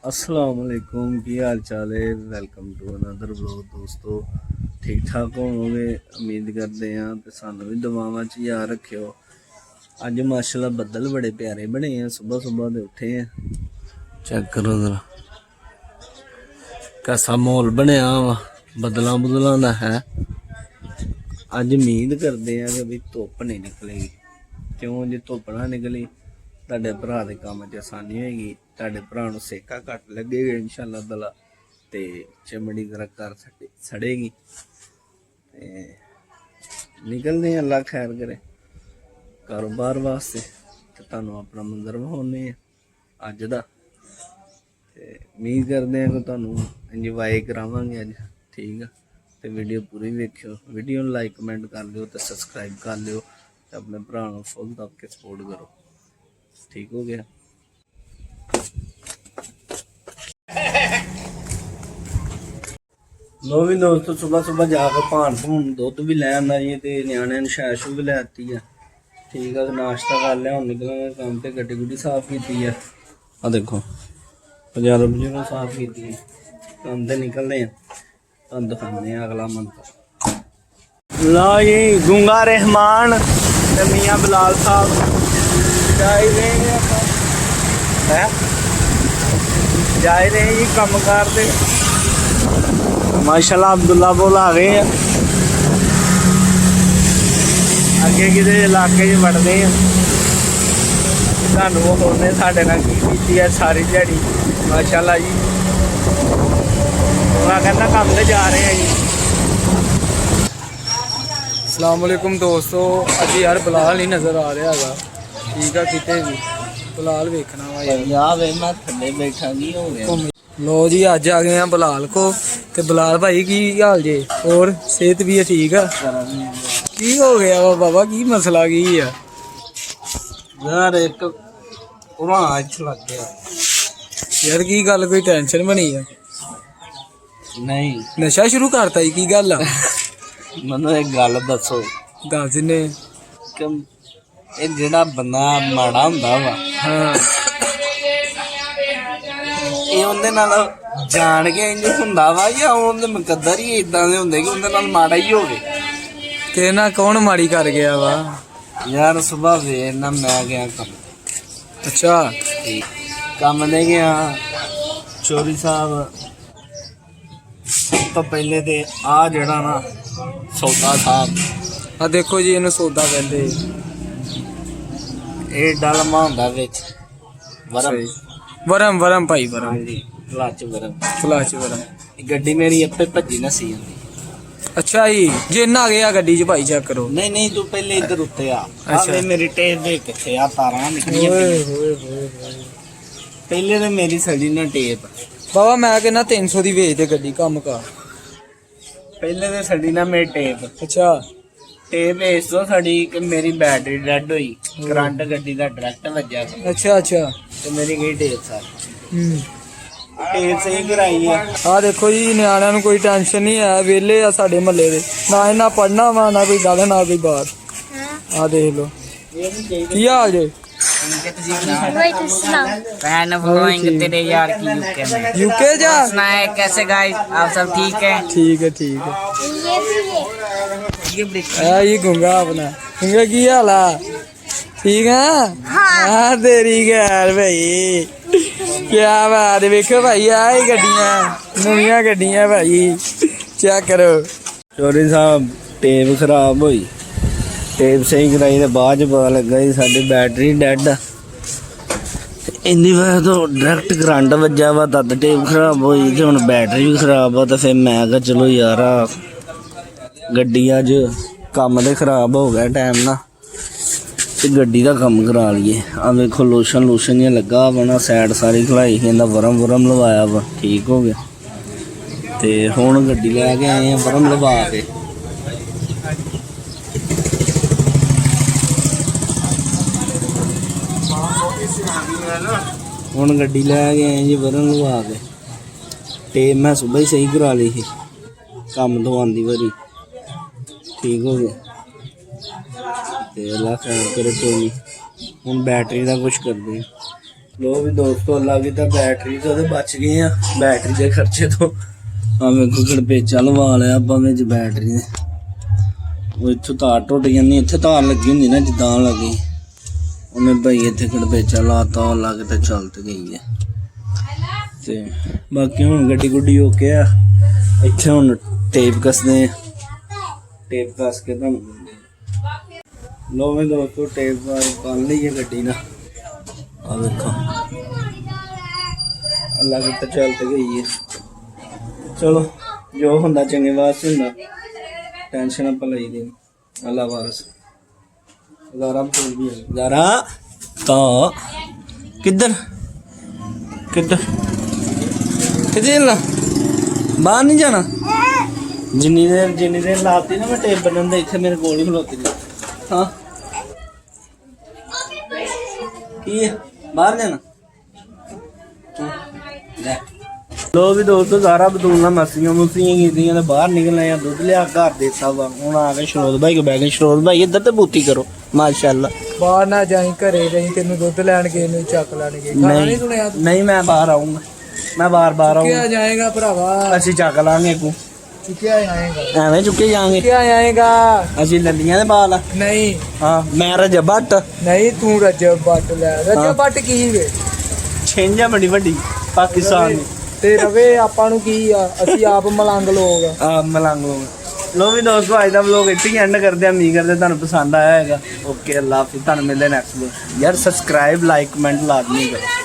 अस्सलाम वालेकुम, की हाल चाल है। Welcome to another blog. दोस्तों ठीक ठाक होवोगे उम्मीद करते हैं, तो सानू भी दुआवां च याद रखियो। अज माशाल्लाह बदल बड़े प्यारे बने हैं, सुबह सुबह दे उठे हैं। चेक करो जरा कैसा माहौल बनया वा, बदलों बुदलों का है। अज उम्मीद करते हैं कि भी धुप नहीं निकलेगी, क्यों जो धुप ना निकली ਤੁਹਾਡੇ ਭਰਾ ਦੇ ਕੰਮ 'ਚ ਆਸਾਨੀ ਹੋਏਗੀ, ਤੁਹਾਡੇ ਭਰਾ ਨੂੰ ਸੇਕਾ ਘੱਟ ਲੱਗੇਗਾ ਇਨਸ਼ਾਅੱਲਾ ਤਾਲਾ, ਤੇ ਚਮੜੀ ਜ਼ਰਾ ਕਰ ਸੜੇਗੀ। ਤੇ ਨਿਕਲਦੇ ਹਾਂ, ਅੱਲਾ ਖੈਰ ਕਰੇ ਕਾਰੋਬਾਰ ਵਾਸਤੇ। ਤੇ ਤੁਹਾਨੂੰ ਆਪਣਾ ਮੰਜ਼ਰ ਵਿਖਾਉਂਦੇ ਹਾਂ ਅੱਜ ਦਾ, ਤੇ ਉਮੀਦ ਕਰਦੇ ਹਾਂ ਕਿ ਤੁਹਾਨੂੰ ਇੰਜੋਏ ਕਰਾਵਾਂਗੇ ਅੱਜ। ਠੀਕ ਆ, ਤੇ ਵੀਡੀਓ ਪੂਰੀ ਵੇਖਿਓ। ਵੀਡੀਓ ਨੂੰ ਲਾਈਕ ਕਮੈਂਟ ਕਰ ਲਿਓ ਤੇ ਸਬਸਕ੍ਰਾਈਬ ਕਰ ਲਿਓ, ਤੇ ਆਪਣੇ ਭਰਾ ਨੂੰ ਫੁੱਲ ਦੱਬ ਕੇ ਸਪੋਰਟ ਕਰੋ। ठीक हो गया। लो भी दोस्तों, सुबह सुबह जाकर भान भून दुध भी लै आना जी, ते न्याणिਆਂ ਨੂੰ शै शू भी लै आती है। ठीक है, नाश्ता कर लिया, हुण निकलना काम ते। गड्डी गुड्डी साफ की है, आ देखो बजारों बजूरों साफ की है। काम ते निकलने तुहानूं दिखाने अगला मंत्र। लो जी, गूंगा रहमान ते मियां बिलाल साहब जा रहे जी कम कार से। माशाल्लाह अब्दुल्ला बोल आ गए हैं, अगे किसी इलाके च वड़ते हैं। सानू होने साढ़े नाल की बीती है सारी दिहाड़ी माशाल्लाह जी। मैं कहना कम ते जा रहे हैं जी। अस्सलाम वालेकुम दोस्तों, अज यार बिलाल नहीं नज़र आ रहा है। ठीक है, कितने भी बिलाल वेखना वा यार। मैं थल्ले बैठा नहीं हो गया। लो जी, अज आ गए हैं बिलाल को। ते बिलाल भाई की हाल जे, और सेहत भी है ठीक है? की हो गया वा बाबा, की मसला की है यार? एक लग गया यार, की गल कोई टेंशन बनी है? नहीं, नशा शुरू करता ही की गल है? मैनू एक गल दसो। दस ने कि ਇਹ ਜਿਹੜਾ ਬੰਦਾ ਮਾੜਾ ਹੁੰਦਾ ਵਾ, हाँ ਇਹ ਉਹਦੇ ਨਾਲ ਜਾਣ ਕੇ ਇੰਜ ਹੁੰਦਾ ਵਾ, ਜਾਂ ਉਹਦੇ ਮੁਕੱਦਰ ਹੀ ਇਦਾਂ ਦੇ ਹੁੰਦੇ ਕਿ ਉਹਦੇ ਨਾਲ ਮਾੜਾ ਹੀ ਹੋਵੇ? तेरे ना कौन माड़ी कर गया वा? ਯਾਰ ਸੁਬਾਹ ਵੇਰ ਨਾ ਮੈਂ ਗਿਆ ਕੰਮ। अच्छा, ਕੰਮ ਦੇ ਗਿਆ ਚੋਰੀ ਸਾਹਿਬ। ਸਭ ਤੋਂ ਪਹਿਲੇ ਤੇ ਆ ਜਿਹੜਾ ਨਾ ਸੌਦਾ ਸਾਹਿਬ, आ देखो जी, इन्हें सौदा कहते। ਇਹ ਡਲਮਾ ਹੁੰਦਾ ਵਿੱਚ ਵਰਮ। वरम वरम भाई वरम, ਹਾਂਜੀ, ਕਲਚ ਵਰਮ। फलाच वरम। ਇਹ ਗੱਡੀ ਮੇਰੀ ਆਪੇ ਭੱਜੀ ਨਸੀ ਜਾਂਦੀ। अच्छा जी, जिन आ गया गड्डी च भाई, चेक करो। ਨਹੀਂ ਨਹੀਂ, ਤੂੰ ਪਹਿਲੇ ਇੱਧਰ ਉੱਤੇ ਆ। ਅੱਛਾ। ਆਵੇ ਮੇਰੀ ਟੇਪ ਦੇ ਕਿੱਥੇ ਆ, ਤਾਰਾਂ ਨਿਕਲੀਆਂ ਪਈਆਂ। ਪਹਿਲੇ ਤੇ ਮੇਰੀ ਸੜੀ ਨਾ ਟੇਪ। बाबा मैं कहना 300 ਦੀ ਵੇਚ ਦੇ ਗੱਡੀ, ਕੰਮ ਕਰ। ਪਹਿਲੇ ਤੇ ਸੜੀ ਨਾ ਮੇਰੀ ਟੇਪ। ਅੱਛਾ, ਟੇਪ ਇਸ ਤੋਂ ਸੜੀ ਕਿ ਮੇਰੀ ਬੈਟਰੀ ਡੈਡ ਹੋਈ, ਕਰੰਟ ਗੱਡੀ ਦਾ ਡਾਇਰੈਕਟ ਵੱਜਿਆ ਅੱਛਾ ਅੱਛਾ। ਤੇ ਮੇਰੀ ਗਈ ਟੇਪ ਸਾਰੀ। ਹੂੰ, ਟੇਪ ਸਹੀ ਕਰਾਈ ਆ। ਆ ਦੇਖੋ ਜੀ, ਨਿਆਣਿਆਂ ਨੂੰ ਕੋਈ ਟੈਨਸ਼ਨ ਨਹੀਂ ਹੈ, ਵਿਹਲੇ ਆ ਸਾਡੇ ਮਹੱਲੇ ਦੇ। ਨਾ ਇਹਨਾਂ ਪੜਨਾ ਵਾ, ਨਾ ਕੋਈ ਗੱਲ, ਨਾ ਕੋਈ ਬਾਤ। ਆ ਦੇਖ ਲਓ ਕੀ ਹਾਲ ਜੇ। फैन फॉलोइंग तेरे यार की यूके में। यूके जा सुना है कैसे गाइस, आप सब ठीक है? ठीक है ठीक है। ये गुंगा अपना गुंगा की हाल है? ठीक है। हाँ तेरी गैर भाई, क्या बात है। देखो भाई, आई गड्डियां नवियां गड्डियां भाई, चेक करो। ਚੋਰੀ ਸਾਹਿਬ ਟੇਪ ਖਰਾਬ ਹੋਈ, ਟੇਪ ਸਹੀ ਕਰਾਈ ਤੇ ਬਾਅਦ ਚ ਪਤਾ ਲੱਗਾ ਜੀ ਸਾਡੀ ਬੈਟਰੀ ਡੈਡ ਆ। ਇੰਨੀ ਵਾਰ ਤੋਂ ਡਾਇਰੈਕਟ ਕਰੰਟ ਵੱਜਾ ਵਾ, ਤਦ ਟੇਪ ਖਰਾਬ ਹੋਈ ਤੇ ਹੁਣ ਬੈਟਰੀ ਵੀ ਖਰਾਬ ਆ। ਤਾਂ ਫਿਰ ਮੈਂ ਕਿਹਾ ਚਲੋ ਯਾਰ ਗੱਡੀ ਅੱਜ ਕੰਮ ਤੇ ਖਰਾਬ ਹੋ ਗਿਆ ਟਾਈਮ ਨਾਲ, ਤੇ ਗੱਡੀ ਦਾ ਕੰਮ ਕਰਾ ਲਈਏ। ਆ ਵੇਖੋ ਲੋਸ਼ਨ ਲੋਸ਼ਨ ਜਿਹਾ ਲੱਗਾ ਵਾ ਨਾ, ਸਾਈਡ ਸਾਰੀ ਖਲਾਈ, ਕਹਿੰਦਾ ਵਰਮ ਵਰਮ ਲਵਾਇਆ ਵਾ, ਠੀਕ ਹੋ ਗਿਆ। ਤੇ ਹੁਣ ਗੱਡੀ ਲੈ ਕੇ ਆਏ ਆ ਵਰਮ ਲਵਾ ਕੇ। ਹੁਣ ਗੱਡੀ ਲੈ ਕੇ ਆਏ ਜੀ ਵਰਨ ਲਵਾ ਕੇ। ਟੇਪ ਮੈਂ ਸੁਬਹ ਹੀ ਸਹੀ ਕਰਾ ਲਈ ਸੀ ਕੰਮ ਤੋਂ ਆਉਂਦੀ ਵਾਰੀ, ਠੀਕ ਹੋ ਗਿਆ। ਤੇ ਅੱਲਾ ਖੈਰ ਕਰੇ। ਕੋਈ ਨਹੀਂ, ਹੁਣ बैटरी का कुछ कर दें। ਲੋ ਵੀ ਦੋਸਤੋ ਲੱਗ ਤਾਂ ਬੈਟਰੀ ਤੋਂ ਉਹਦੇ ਬਚ ਗਏ ਆ ਬੈਟਰੀ ਦੇ ਖਰਚੇ ਤੋਂ। ਆ ਵੇਖੋ ਗੜਪੇਚਾ ਲਵਾ ਲਿਆ ਆਪਾਂ ਵਿੱਚ ਬੈਟਰੀ ਦੇ। ਉਹ ਇੱਥੋਂ ਤਾਰ ਟੁੱਟ ਜਾਂਦੀ, ਇੱਥੇ ਤਾਰ ਲੱਗੀ ਹੁੰਦੀ ਨਾ ਜਿੱਦਾਂ ਲੱਗੀ ਉਹਨੇ ਭਾਈ ਇੱਥੇ ਗੜਪੇਚਾ ਲਾਤਾ, ਉਹ ਲੱਗ ਤੇ ਚੱਲ ਤੇ ਗਈ ਹੈ। ਤੇ ਬਾਕੀ ਹੁਣ ਗੱਡੀ ਗੁੱਡੀ ਹੋ ਕੇ ਆ ਇੱਥੇ ਹੁਣ ਟੇਪ ਕੱਸਦੇ ਆ, ਟੇਪ ਕੱਸ ਕੇ ਤੁਹਾਨੂੰ ਲੋ ਵੀ ਦੋਸਤੋ ਟੇਪ ਬੰਨ ਲਈ ਹੈ ਗੱਡੀ ਨਾਲ। ਆ ਵੇਖੋ ਅੱਲਾ ਕਿ ਤਾਂ ਚੱਲ ਤੇ ਗਈ ਹੈ। ਚਲੋ ਜੋ ਹੁੰਦਾ ਚੰਗੇ ਵਾਸਤੇ ਹੁੰਦਾ, ਟੈਨਸ਼ਨ ਆਪਾਂ ਲਈ ਦੀ ਅੱਲਾ ਵਾਰਸ। ਜ਼ਾਰਾ ਬੋਲ ਵੀ ਹੈ, ਜ਼ਾਰਾ ਤਾਂ ਕਿੱਧਰ ਕਿੱਧਰ ਕਿੱਧਰ ਚੱਲਣਾ, ਬਾਹਰ ਨਹੀਂ ਜਾਣਾ। ਜਿੰਨੀ ਦੇਰ ਲਾਤੀ ਨਾ ਮੈਂ ਟੇਪ ਬੰਨਣ ਦੇ ਇੱਥੇ ਮੇਰੇ ਕੋਲ ਹੀ ਖਲੋਤੀ ਨੇ। ਹਾਂ ਕੀ ਹੈ ਬਾਹਰ ਜਾਣਾ। ਲੋ ਵੀ ਦੋਸਤੋ ਸਾਰਾ ਬਦੂਲਣਾ ਮਸੀਆਂ ਮੁਸੀਆਂ ਕੀਤੀਆਂ ਤੇ ਬਾਹਰ ਨਿਕਲਣਾ ਆ। ਦੁੱਧ ਲਿਆ ਘਰ ਦੇਤਾ ਵਾ। ਹੁਣ ਆ ਗਏ ਸ਼ਰੋਤ ਭਾਈ ਕੋ ਬਹਿ ਗਏ। ਸ਼ਰੋਤ ਭਾਈ ਇੱਧਰ ਤੇ ਬੂਤੀ ਕਰੋ ਮਾਸ਼ਾਅੱਲਾ। ਬਾਹਰ ਨਾ ਜਾਈ, ਘਰੇ ਰਹੀ, ਤੈਨੂੰ ਦੁੱਧ ਲੈਣ ਗਏ ਨੂੰ ਚੱਕ ਲੈਣਗੇ। ਗਾਣਾ ਨਹੀਂ ਸੁਣਿਆ ਤੂੰ? ਨਹੀਂ ਮੈਂ ਬਾਹਰ ਆਉਂਗਾ, ਮੈਂ ਬਾਹਰ ਆਉਂਗਾ। ਚੁੱਕਿਆ ਜਾਏਗਾ ਭਰਾਵਾ, ਅਸੀਂ ਚੱਕ ਲਾਂਗੇ ਕੋ ਚੁੱਕਿਆ ਜਾਏਗਾ, ਐਵੇਂ ਚੁੱਕੇ ਜਾਵਾਂਗੇ। ਚੁੱਕਿਆ ਜਾਏਗਾ। ਅਸੀਂ ਲੱਲੀਆਂ ਦੇ ਬਾਲ ਨਹੀਂ ਹਾਂ ਮੈਂ ਰਜਬ ਭੱਟ। ਨਹੀਂ ਤੂੰ ਰਜਬ ਬੱਟ ਲੈ। ਰਜਬ ਬੱਟ ਕੀ ਵੇ? ਛਿੰਝਾ ਬੜੀ ਵੱਡੀ ਪਾਕਿਸਤਾਨ ਦੀ ਤੇ ਰਵੇ ਆਪਾਂ ਨੂੰ ਕੀ ਆ, ਅਸੀਂ ਆਪ ਮਲੰਗ ਲੋਕ ਆ। ਮਲੰਗ ਲੋਕ। ਲੋ ਵੀ ਦੋਸਤੋ ਅੱਜ ਦਾ ਵਲੋਗ ਇੱਥੇ ਹੀ ਐਂਡ ਕਰਦੇ ਆ। ਉਮੀਦ ਕਰਦੇ ਤੁਹਾਨੂੰ ਪਸੰਦ ਆਇਆ ਹੈਗਾ। ਓਕੇ ਅੱਲਾ ਹਾਫਿਜ਼। ਤੁਹਾਨੂੰ ਮਿਲਦੇ ਨੈਕਸਟ ਵਲੋਗ। ਯਾਰ ਸਬਸਕ੍ਰਾਈਬ ਲਾਈਕ ਕਮੈਂਟ ਲਾਜ਼ਮੀ ਕਰੋ।